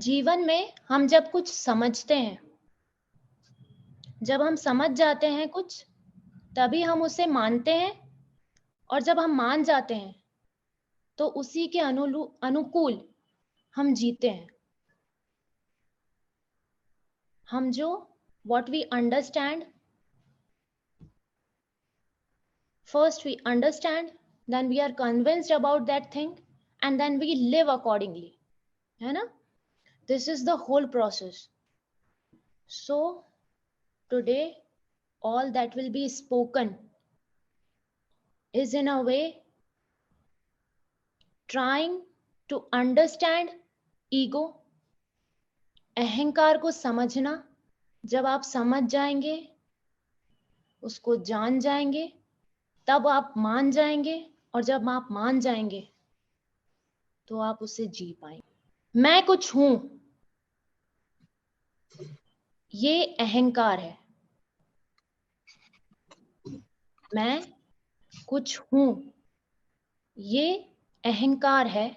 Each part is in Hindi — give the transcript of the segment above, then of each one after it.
जीवन में हम जब कुछ समझते हैं, जब हम समझ जाते हैं कुछ, तभी हम उसे मानते हैं। और जब हम मान जाते हैं तो उसी के अनुकूल हम जीते हैं। हम जो what we understand, first we understand, then we are convinced about that thing, and then we live accordingly, है ना? This is the whole process. So today all that will be spoken is in a way trying to understand ego, अहंकार को समझना। जब आप समझ जाएंगे, उसको जान जाएंगे, तब आप मान जाएंगे, और जब आप मान जाएंगे तो आप उसे जी पाएंगे। मैं कुछ हूं, ये अहंकार है। मैं कुछ हूं, ये अहंकार है।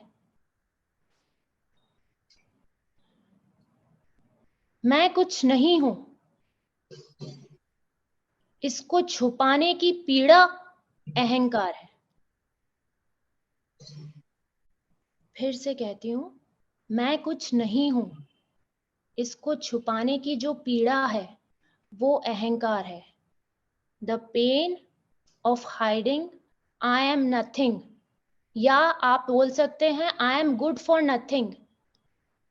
मैं कुछ नहीं हूं, इसको छुपाने की पीड़ा अहंकार है। फिर से कहती हूं, मैं कुछ नहीं हूं, इसको छुपाने की जो पीड़ा है वो अहंकार है। The pain of hiding I am nothing, या आप बोल सकते हैं I am good for nothing,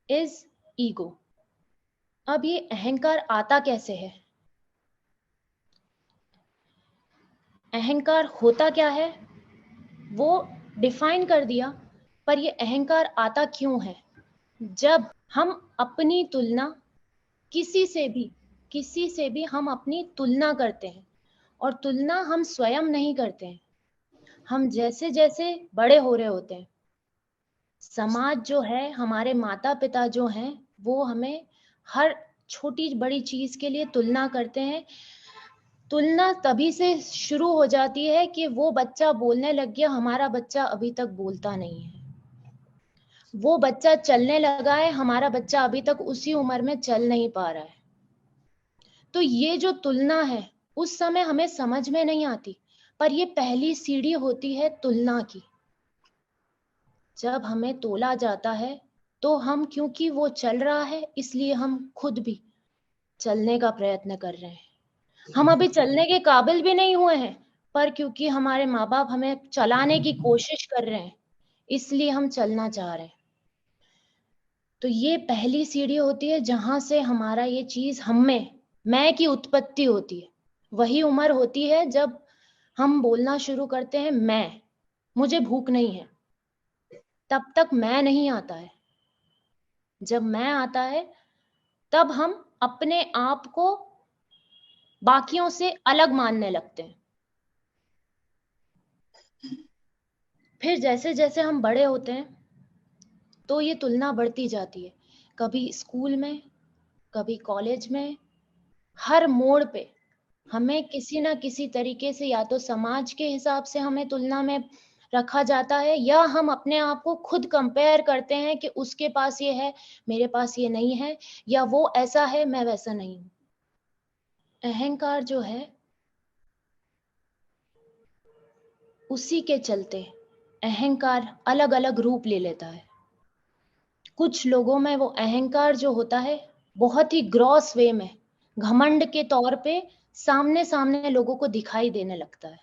is ego. अब ये अहंकार आता कैसे है? अहंकार होता क्या है वो डिफाइन कर दिया, पर ये अहंकार आता क्यों है? जब हम अपनी तुलना किसी से भी हम अपनी तुलना करते हैं, और तुलना हम स्वयं नहीं करते हैं। हम जैसे जैसे बड़े हो रहे होते हैं, समाज जो है, हमारे माता पिता जो हैं, वो हमें हर छोटी बड़ी चीज के लिए तुलना करते हैं। तुलना तभी से शुरू हो जाती है कि वो बच्चा बोलने लग गया, हमारा बच्चा अभी तक बोलता नहीं है। वो बच्चा चलने लगा है, हमारा बच्चा अभी तक उसी उम्र में चल नहीं पा रहा है। तो ये जो तुलना है, उस समय हमें समझ में नहीं आती, पर ये पहली सीढ़ी होती है तुलना की। जब हमें तोला जाता है तो हम, क्योंकि वो चल रहा है, इसलिए हम खुद भी चलने का प्रयत्न कर रहे हैं। हम अभी चलने के काबिल भी नहीं हुए हैं, पर क्योंकि हमारे माँ बाप हमें चलाने की कोशिश कर रहे हैं, इसलिए हम चलना चाह रहे हैं। तो ये पहली सीढ़ी होती है जहां से हमारा ये चीज हमें, मैं की उत्पत्ति होती है। वही उम्र होती है जब हम बोलना शुरू करते हैं, मैं, मुझे भूख नहीं है। तब तक मैं नहीं आता है। जब मैं आता है तब हम अपने आप को बाकियों से अलग मानने लगते हैं। फिर जैसे जैसे हम बड़े होते हैं तो ये तुलना बढ़ती जाती है। कभी स्कूल में, कभी कॉलेज में, हर मोड़ पे हमें किसी ना किसी तरीके से, या तो समाज के हिसाब से हमें तुलना में रखा जाता है, या हम अपने आप को खुद कंपेयर करते हैं कि उसके पास ये है, मेरे पास ये नहीं है, या वो ऐसा है, मैं वैसा नहीं हूं। अहंकार जो है, उसी के चलते अहंकार अलग अलग रूप ले लेता है। कुछ लोगों में वो अहंकार जो होता है, बहुत ही ग्रॉस वे में, घमंड के तौर पे सामने सामने लोगों को दिखाई देने लगता है।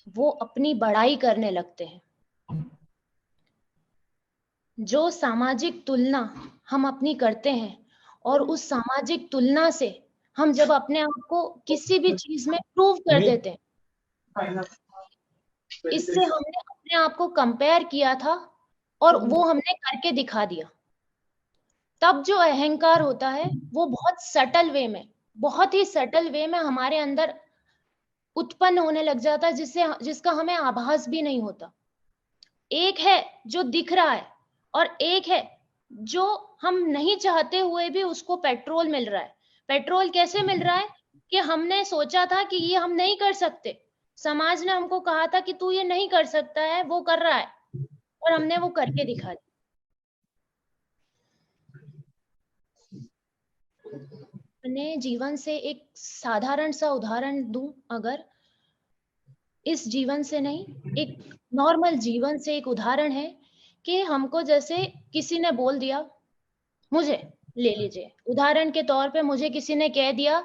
वो अपनी बड़ाई करने लगते हैं। जो सामाजिक तुलना हम अपनी करते हैं, और उस सामाजिक तुलना से हम जब अपने आप को किसी भी चीज में प्रूव कर देते हैं, इससे हमने अपने आप को कंपेयर किया था और वो हमने करके दिखा दिया। तब जो अहंकार होता है वो बहुत सटल वे में, बहुत ही सटल वे में हमारे अंदर उत्पन्न होने लग जाता है, जिसका हमें आभास भी नहीं होता। एक है जो दिख रहा है, और एक है जो हम नहीं चाहते हुए भी उसको पेट्रोल मिल रहा है। पेट्रोल कैसे मिल रहा है? कि हमने सोचा था कि ये हम नहीं कर सकते, समाज ने हमको कहा था कि तू ये नहीं कर सकता है, वो कर रहा है, और हमने वो करके दिखा दिया। अपने जीवन से एक साधारण सा उदाहरण दूं, अगर इस जीवन से नहीं, एक नॉर्मल जीवन से एक उदाहरण है कि हमको जैसे किसी ने बोल दिया, मुझे ले लीजिए उदाहरण के तौर पे, मुझे किसी ने कह दिया,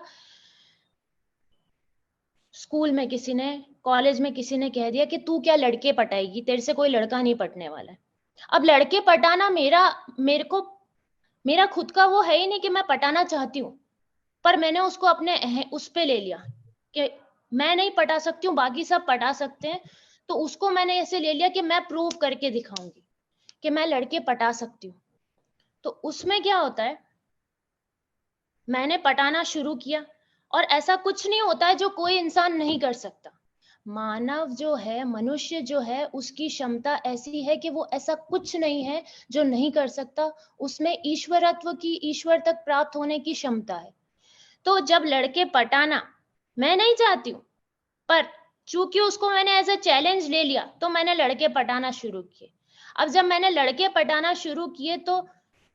स्कूल में किसी ने, कॉलेज में किसी ने कह दिया कि तू क्या लड़के पटाएगी, तेरे से कोई लड़का नहीं पटने वाला है। अब लड़के पटाना मेरा खुद का वो है ही नहीं कि मैं पटाना चाहती हूँ, पर मैंने उसको अपने उस पे ले लिया कि मैं नहीं पटा सकती हूँ, बाकी सब पटा सकते हैं, तो उसको मैंने ऐसे ले लिया कि मैं प्रूव करके दिखाऊंगी कि मैं लड़के पटा सकती हूँ। तो उसमें क्या होता है, मैंने पटाना शुरू किया, और ऐसा कुछ नहीं होता है जो कोई इंसान नहीं कर सकता। मानव जो है, मनुष्य जो है, उसकी क्षमता ऐसी है कि वो ऐसा कुछ नहीं है जो नहीं कर सकता, उसमें ईश्वरत्व की, ईश्वर तक प्राप्त होने की क्षमता है। तो जब लड़के पटाना मैं नहीं चाहती हूँ, पर चूंकि उसको मैंने एज ए चैलेंज ले लिया, तो मैंने लड़के पटाना शुरू किए। अब जब मैंने लड़के पटाना शुरू किए तो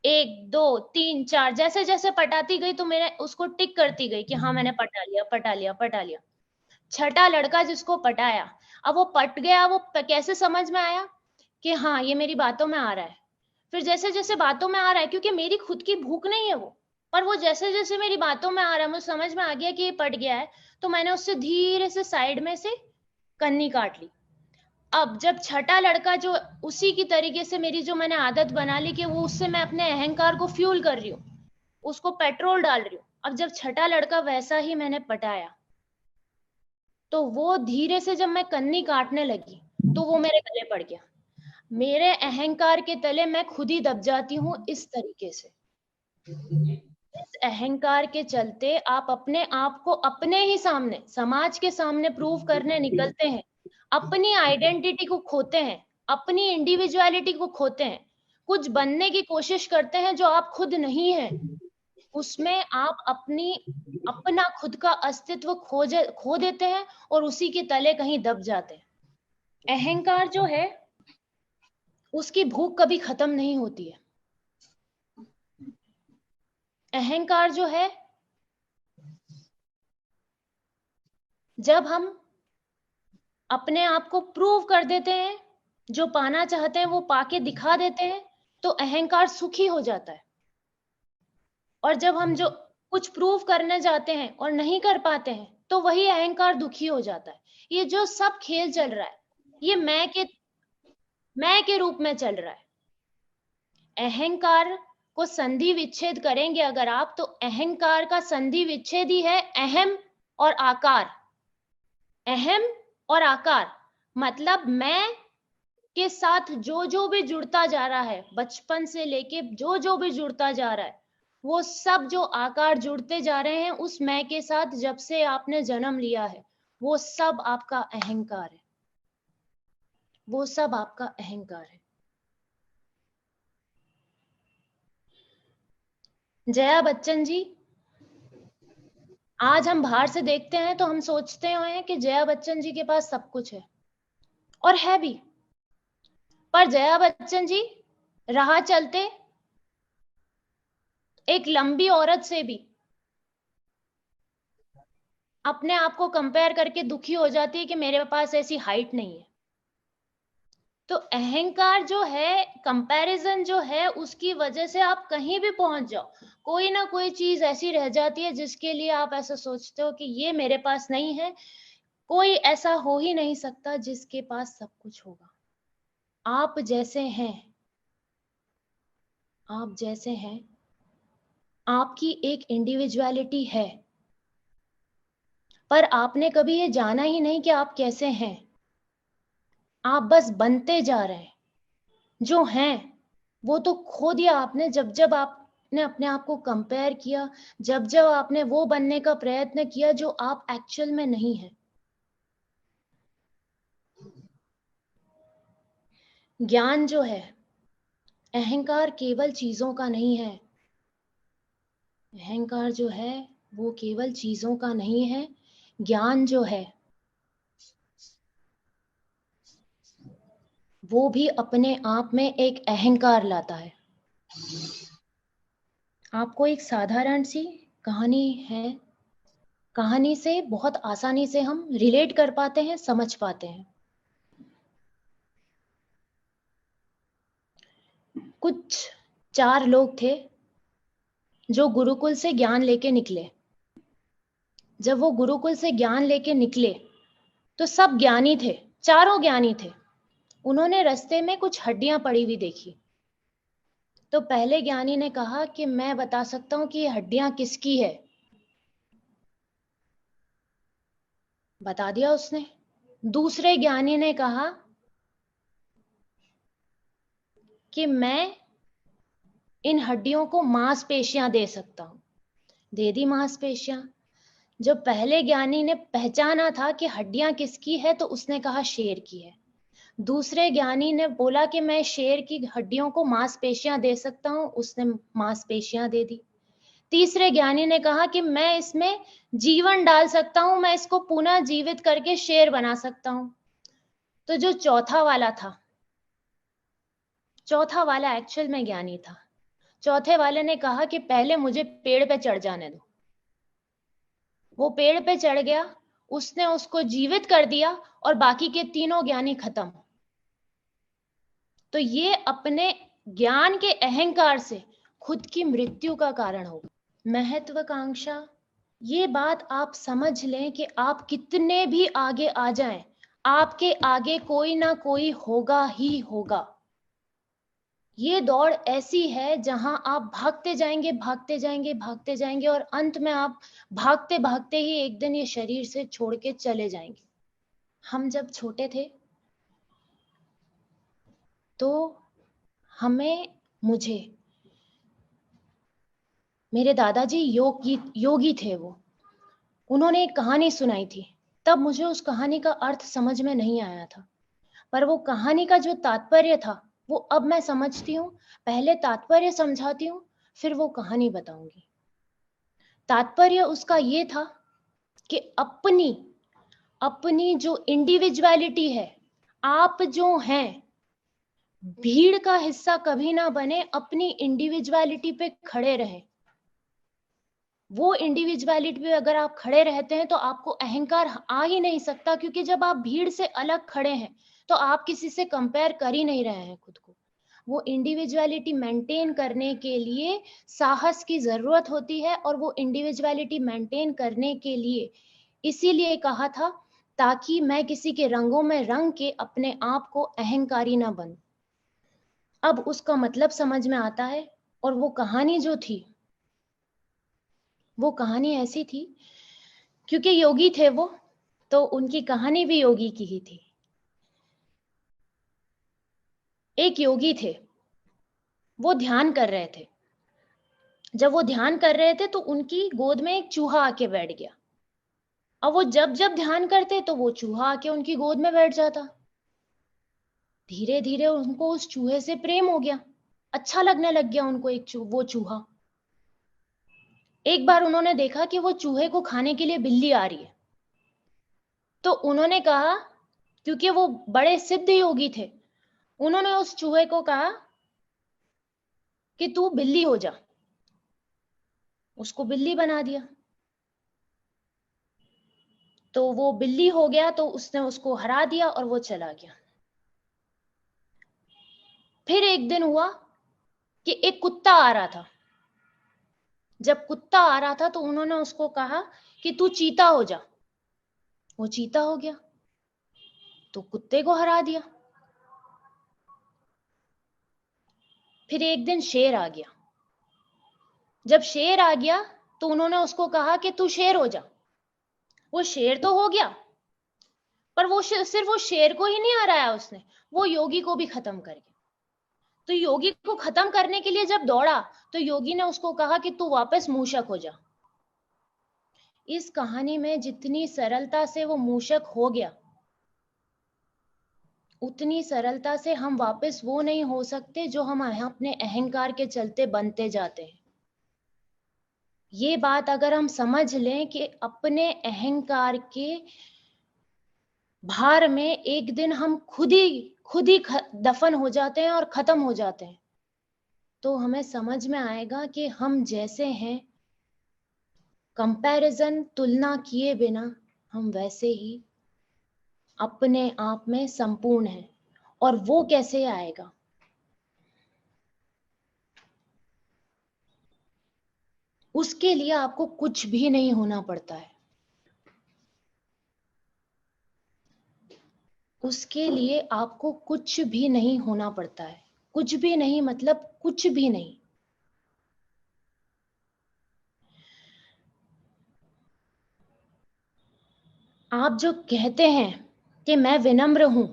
1 2 3 4 जैसे जैसे पटाती गई तो मैंने उसको टिक करती गई कि हाँ मैंने पटा लिया, पटा लिया, पटा लिया। छठा लड़का जिसको पटाया, अब वो पट गया, वो कैसे समझ में आया कि हाँ ये मेरी बातों में आ रहा है। फिर जैसे जैसे बातों में आ रहा है, क्योंकि मेरी खुद की भूख नहीं है वो, पर वो जैसे जैसे मेरी बातों में आ रहा है, मुझे समझ में आ गया कि ये पट गया है, तो मैंने उससे धीरे से साइड में से कन्नी काट ली। अब जब छठा लड़का, जो उसी की तरीके से मेरी जो मैंने आदत बना ली कि वो उससे मैं अपने अहंकार को फ्यूल कर रही हूँ, उसको पेट्रोल डाल रही हूँ। अब जब छठा लड़का वैसा ही मैंने पटाया, तो वो धीरे से जब मैं कन्नी काटने लगी तो वो मेरे गले पड़ गया। मेरे अहंकार के तले मैं खुद ही दब जाती हूँ इस तरीके से। इस अहंकार के चलते आप अपने आप को अपने ही सामने, समाज के सामने प्रूव करने निकलते हैं, अपनी आइडेंटिटी को खोते हैं, अपनी इंडिविजुअलिटी को खोते हैं, कुछ बनने की कोशिश करते हैं जो आप खुद नहीं हैं। उसमें आप अपना खुद का अस्तित्व खो देते हैं और उसी के तले कहीं दब जाते हैं। अहंकार जो है, उसकी भूख कभी खत्म नहीं होती है। अहंकार जो है, जब हम अपने आप को प्रूव कर देते हैं, जो पाना चाहते हैं वो पाके दिखा देते हैं, तो अहंकार सुखी हो जाता है। और जब हम जो कुछ प्रूव करने जाते हैं और नहीं कर पाते हैं, तो वही अहंकार दुखी हो जाता है। ये जो सब खेल चल रहा है, ये मैं के रूप में चल रहा है। अहंकार को संधि विच्छेद करेंगे अगर आप, तो अहंकार का संधि विच्छेद ही है अहम और आकार। अहम और आकार मतलब मैं के साथ जो जो भी जुड़ता जा रहा है, बचपन से लेके जो जो भी जुड़ता जा रहा है, वो सब जो आकार जुड़ते जा रहे हैं उस मैं के साथ, जब से आपने जन्म लिया है, वो सब आपका अहंकार है, वो सब आपका अहंकार है। जया बच्चन जी, आज हम बाहर से देखते हैं तो हम सोचते हैं कि जया बच्चन जी के पास सब कुछ है, और है भी। पर जया बच्चन जी राह चलते एक लंबी औरत से भी अपने आप को कंपेयर करके दुखी हो जाती है कि मेरे पास ऐसी हाइट नहीं है। तो अहंकार जो है, कंपैरिजन जो है, उसकी वजह से आप कहीं भी पहुंच जाओ, कोई ना कोई चीज ऐसी रह जाती है जिसके लिए आप ऐसा सोचते हो कि ये मेरे पास नहीं है। कोई ऐसा हो ही नहीं सकता जिसके पास सब कुछ होगा। आप जैसे हैं, आप जैसे हैं, आपकी एक इंडिविजुअलिटी है, पर आपने कभी ये जाना ही नहीं कि आप कैसे हैं। आप बस बनते जा रहे हैं। जो हैं वो तो खो दिया आपने जब जब आपने अपने आप को कंपेयर किया, जब जब आपने वो बनने का प्रयत्न किया जो आप एक्चुअल में नहीं है। ज्ञान जो है, अहंकार केवल चीजों का नहीं है। अहंकार जो है वो केवल चीजों का नहीं है। ज्ञान जो है वो भी अपने आप में एक अहंकार लाता है। आपको एक साधारण सी कहानी है, कहानी से बहुत आसानी से हम रिलेट कर पाते हैं, समझ पाते हैं। कुछ 4 लोग थे जो गुरुकुल से ज्ञान लेके निकले। जब वो गुरुकुल से ज्ञान लेके निकले तो सब ज्ञानी थे, चारों ज्ञानी थे। उन्होंने रास्ते में कुछ हड्डियां पड़ी हुई देखी। तो पहले ज्ञानी ने कहा कि मैं बता सकता हूं कि ये हड्डियां किसकी है। बता दिया उसने। दूसरे ज्ञानी ने कहा कि मैं इन हड्डियों को मांसपेशियां दे सकता हूं। दे दी मांसपेशियां। जब पहले ज्ञानी ने पहचाना था कि हड्डियां किसकी है तो उसने कहा शेर की है। दूसरे ज्ञानी ने बोला कि मैं शेर की हड्डियों को मांसपेशियां दे सकता हूं, उसने मांसपेशियां दे दी। तीसरे ज्ञानी ने कहा कि मैं इसमें जीवन डाल सकता हूं, मैं इसको पुनः जीवित करके शेर बना सकता हूं। तो जो चौथा वाला था, चौथा वाला एक्चुअल में ज्ञानी था। चौथे वाले ने कहा कि पहले मुझे पेड़ पे चढ़ जाने दो। वो पेड़ पे चढ़ गया, उसने उसको जीवित कर दिया और बाकी के तीनों ज्ञानी खत्म। तो ये अपने ज्ञान के अहंकार से खुद की मृत्यु का कारण होगा। महत्वाकांक्षा, ये बात आप समझ लें कि आप कितने भी आगे आ जाएं, आपके आगे कोई ना कोई होगा ही होगा। ये दौड़ ऐसी है जहां आप भागते जाएंगे, भागते जाएंगे, भागते जाएंगे और अंत में आप भागते भागते ही एक दिन ये शरीर से छोड़ के चले जाएंगे। हम जब छोटे थे तो मुझे मेरे दादाजी योगी थे वो। उन्होंने एक कहानी सुनाई थी। तब मुझे उस कहानी का अर्थ समझ में नहीं आया था, पर वो कहानी का जो तात्पर्य था वो अब मैं समझती हूँ। पहले तात्पर्य समझाती हूँ, फिर वो कहानी बताऊंगी। तात्पर्य उसका ये था कि अपनी जो इंडिविजुअलिटी है, आप जो हैं, भीड़ का हिस्सा कभी ना बने, अपनी इंडिविजुअलिटी पे खड़े रहें। वो इंडिविजुअलिटी पे अगर आप खड़े रहते हैं तो आपको अहंकार आ ही नहीं सकता, क्योंकि जब आप भीड़ से अलग खड़े हैं तो आप किसी से कंपेयर कर ही नहीं रहे हैं खुद को। वो इंडिविजुअलिटी मेंटेन करने के लिए साहस की जरूरत होती है, और वो इंडिविजुअलिटी मेंटेन करने के लिए इसीलिए कहा था ताकि मैं किसी के रंगों में रंग के अपने आप को अहंकारी ना बनूं। अब उसका मतलब समझ में आता है। और वो कहानी जो थी, वो कहानी ऐसी थी, क्योंकि योगी थे वो, तो उनकी कहानी भी योगी की ही थी। एक योगी थे, वो ध्यान कर रहे थे। जब वो ध्यान कर रहे थे तो उनकी गोद में एक चूहा आके बैठ गया। अब वो जब जब ध्यान करते तो वो चूहा आके उनकी गोद में बैठ जाता। धीरे धीरे उनको उस चूहे से प्रेम हो गया, अच्छा लगने लग गया उनको वो चूहा। एक बार उन्होंने देखा कि वो चूहे को खाने के लिए बिल्ली आ रही है। तो उन्होंने कहा, क्योंकि वो बड़े सिद्ध योगी थे, उन्होंने उस चूहे को कहा कि तू बिल्ली हो जा। उसको बिल्ली बना दिया। तो वो बिल्ली हो गया, तो उसने उसको हरा दिया और वो चला गया। फिर एक दिन हुआ कि एक कुत्ता आ रहा था। जब कुत्ता आ रहा था तो उन्होंने उसको कहा कि तू चीता हो जा। वो चीता हो गया, तो कुत्ते को हरा दिया। फिर एक दिन शेर आ गया। जब शेर आ गया तो उन्होंने उसको कहा कि तू शेर हो जा। वो शेर तो हो गया, पर वो सिर्फ वो शेर को ही नहीं हराया उसने, वो योगी को भी खत्म कर गया। तो योगी को खत्म करने के लिए जब दौड़ा तो योगी ने उसको कहा कि तू वापस मूषक हो जा। इस कहानी में जितनी सरलता से वो मूषक हो गया, उतनी सरलता से हम वापस वो नहीं हो सकते जो हम अपने अहंकार के चलते बनते जाते हैं। ये बात अगर हम समझ लें कि अपने अहंकार के भार में एक दिन हम खुद ही दफन हो जाते हैं और खत्म हो जाते हैं, तो हमें समझ में आएगा कि हम जैसे हैं कंपैरिजन, तुलना किए बिना हम वैसे ही अपने आप में संपूर्ण हैं। और वो कैसे आएगा? उसके लिए आपको कुछ भी नहीं होना पड़ता है। उसके लिए आपको कुछ भी नहीं होना पड़ता है। कुछ भी नहीं मतलब कुछ भी नहीं। आप जो कहते हैं कि मैं विनम्र हूं,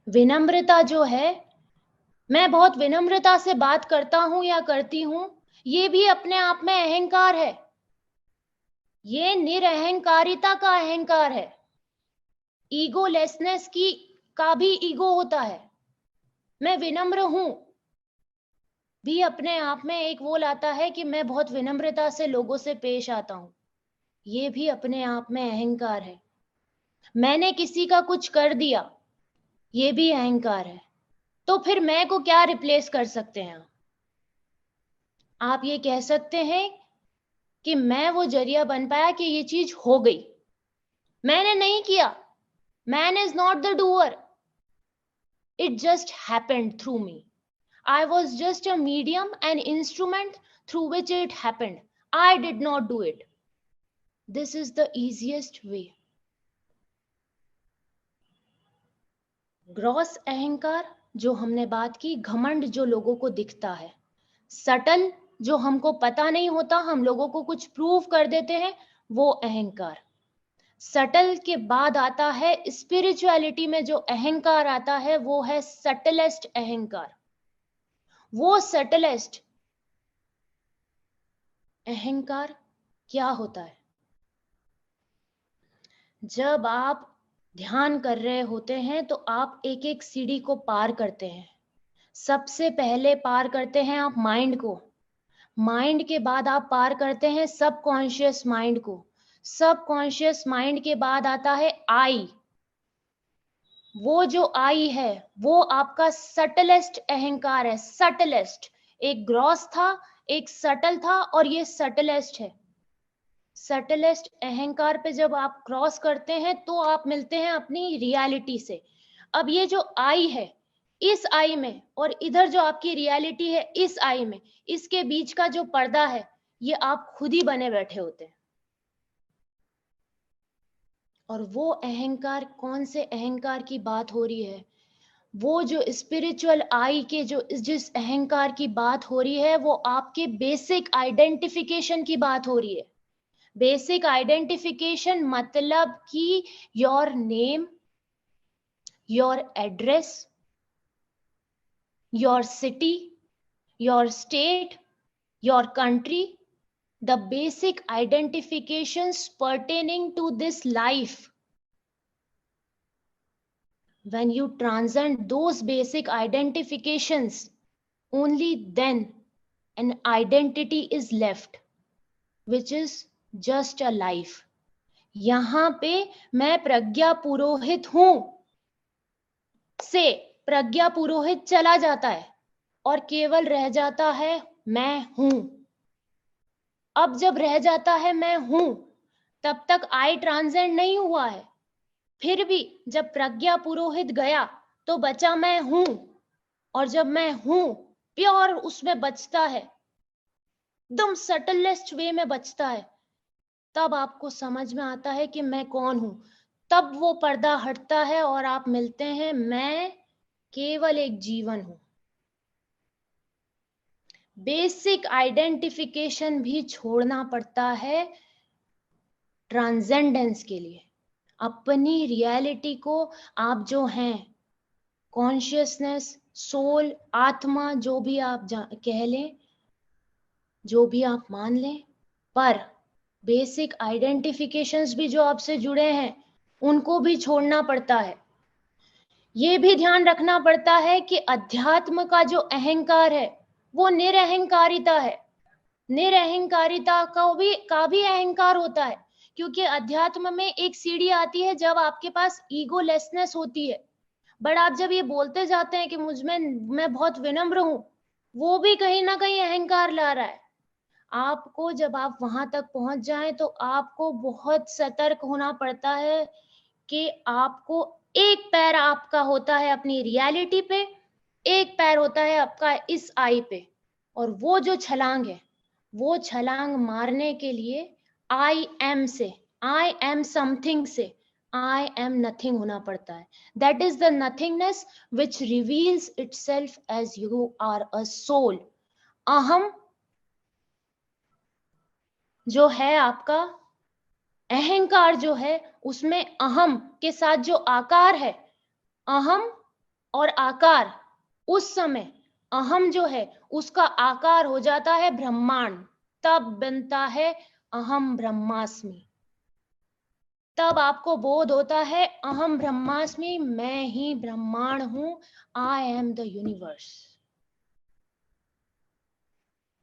विनम्रता जो है, मैं बहुत विनम्रता से बात करता हूं या करती हूं, ये भी अपने आप में अहंकार है। ये निरअहंकारिता का अहंकार है। ईगोलेसनेस की का भी ईगो होता है। मैं विनम्र हूं भी अपने आप में एक वो लाता है कि मैं बहुत विनम्रता से लोगों से पेश आता हूं। ये भी अपने आप में अहंकार है। मैंने किसी का कुछ कर दिया, ये भी अहंकार है। तो फिर मैं को क्या रिप्लेस कर सकते हैं? आप ये कह सकते हैं कि मैं वो जरिया बन पाया कि ये चीज हो गई। मैंने नहीं किया। Man is not the doer, it just happened through me. I was just a medium, an instrument through which it happened. I did not do it. This is the easiest way. Gross अहंकार जो हमने बात की, घमंड जो लोगों को दिखता है, सटल जो हमको पता नहीं होता, हम लोगों को कुछ प्रूव कर देते हैं, वो अहंकार। सटल के बाद आता है स्पिरिचुअलिटी में जो अहंकार आता है, वो है सटलेस्ट अहंकार। वो सटलेस्ट अहंकार क्या होता है? जब आप ध्यान कर रहे होते हैं तो आप एक एक सीढ़ी को पार करते हैं। सबसे पहले पार करते हैं आप माइंड को। माइंड के बाद आप पार करते हैं सबकॉन्शियस माइंड को। सबकॉन्शियस माइंड के बाद आता है आई। वो जो आई है वो आपका सटलेस्ट अहंकार है। सटलेस्ट, एक ग्रॉस था, एक सटल था, और ये सटलेस्ट है। सटलेस्ट अहंकार पे जब आप क्रॉस करते हैं तो आप मिलते हैं अपनी रियलिटी से। अब ये जो आई है, इस आई में और इधर जो आपकी रियलिटी है इस आई में, इसके बीच का जो पर्दा है, ये आप खुद ही बने बैठे होते हैं। और वो अहंकार, कौन से अहंकार की बात हो रही है? वो जो स्पिरिचुअल आई के जो जिस अहंकार की बात हो रही है, वो आपके बेसिक आइडेंटिफिकेशन की बात हो रही है। बेसिक आइडेंटिफिकेशन मतलब कि your name, your address, your city, your state, your country, the basic identifications pertaining to this life. When you transcend those basic identifications, only then an identity is left, which is just a life. यहां पे मैं प्रज्ञा पुरोहित हूं से प्रज्ञा पुरोहित चला जाता है और केवल रह जाता है मैं हूं। अब जब रह जाता है मैं हूं, तब तक आई ट्रांसेंड नहीं हुआ है। फिर भी जब प्रज्ञा पुरोहित गया तो बचा मैं हूं, और जब मैं हूं प्योर उसमें बचता है, एकदम सटलेस्ट वे में बचता है, तब आपको समझ में आता है कि मैं कौन हूं। तब वो पर्दा हटता है और आप मिलते हैं, मैं केवल एक जीवन हूं। बेसिक आइडेंटिफिकेशन भी छोड़ना पड़ता है ट्रांसेंडेंस के लिए। अपनी रियलिटी को आप जो हैं, कॉन्शियसनेस, सोल, आत्मा, जो भी आप कह लें, जो भी आप मान लें, पर बेसिक आइडेंटिफिकेशंस भी जो आपसे जुड़े हैं उनको भी छोड़ना पड़ता है। ये भी ध्यान रखना पड़ता है कि अध्यात्म का जो अहंकार है वो निरअहंकारिता है। निरअहंकारिता का भी अहंकार होता है, क्योंकि अध्यात्म में एक सीढ़ी आती है जब आपके पास ईगोलेसनेस होती है। बट आप जब ये बोलते जाते हैं कि मुझ में मैं बहुत विनम्र हूं, वो भी कहीं ना कहीं अहंकार ला रहा है। आपको जब आप वहां तक पहुंच जाएं तो आपको बहुत सतर्क होना पड़ता है कि आपको एक पैर आपका होता है अपनी रियलिटी पे, एक पैर होता है आपका इस आई पे, और वो जो छलांग है, वो छलांग मारने के लिए आई एम से, आई एम समथिंग से आई एम नथिंग होना पड़ता है. That is the nothingness which reveals itself as you are a soul. अहम जो है आपका, अहंकार जो है, उसमें अहम के साथ जो आकार है, अहम और आकार, उस समय अहम जो है उसका आकार हो जाता है ब्रह्मांड. तब बनता है अहम ब्रह्मास्मि. तब आपको बोध होता है अहम ब्रह्मास्मि, मैं ही ब्रह्मांड हूं, आई एम द यूनिवर्स.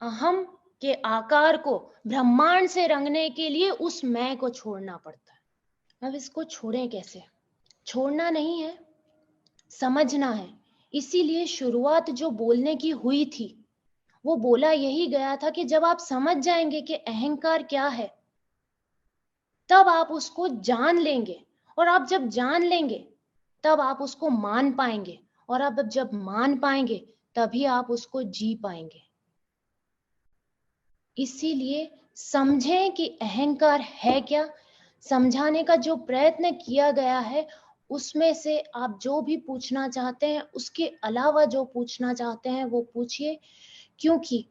अहम के आकार को ब्रह्मांड से रंगने के लिए उस मैं को छोड़ना पड़ता है. अब इसको छोड़ें कैसे? छोड़ना नहीं है, समझना है. इसीलिए शुरुआत जो बोलने की हुई थी, वो बोला यही गया था कि जब आप समझ जाएंगे कि अहंकार क्या है, तब आप उसको जान लेंगे, और आप जब जान लेंगे तब आप उसको मान पाएंगे, और अब जब मान पाएंगे तभी आप उसको जी पाएंगे. इसीलिए समझें कि अहंकार है क्या. समझाने का जो प्रयत्न किया गया है, उसमें से आप जो भी पूछना चाहते हैं, उसके अलावा जो पूछना चाहते हैं वो पूछिए. क्योंकि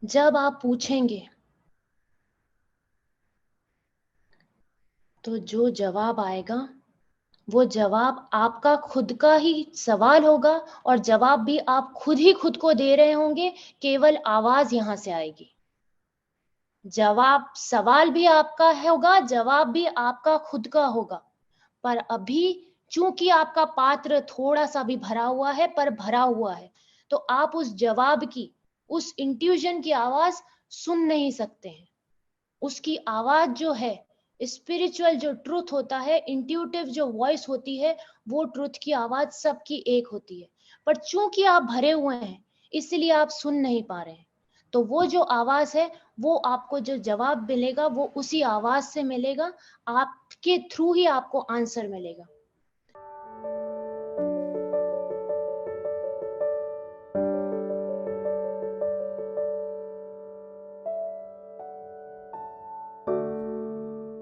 जब आप पूछेंगे तो जो जवाब आएगा, वो जवाब आपका खुद का ही सवाल होगा, और जवाब भी आप खुद ही खुद को दे रहे होंगे. केवल आवाज यहां से आएगी. जवाब, सवाल भी आपका होगा, जवाब भी आपका खुद का होगा. पर अभी चूंकि आपका पात्र थोड़ा सा भी भरा हुआ है, पर भरा हुआ है, तो आप उस जवाब की, उस इंट्यूजन की आवाज सुन नहीं सकते हैं. उसकी आवाज जो है, स्पिरिचुअल जो ट्रुथ होता है, इंट्यूटिव जो वॉइस होती है, वो ट्रुथ की आवाज सबकी एक होती है. पर चूंकि आप भरे हुए हैं, इसलिए आप सुन नहीं पा रहे हैं. तो वो जो आवाज है, वो आपको जो जवाब मिलेगा वो उसी आवाज से मिलेगा. आपके थ्रू ही आपको आंसर मिलेगा.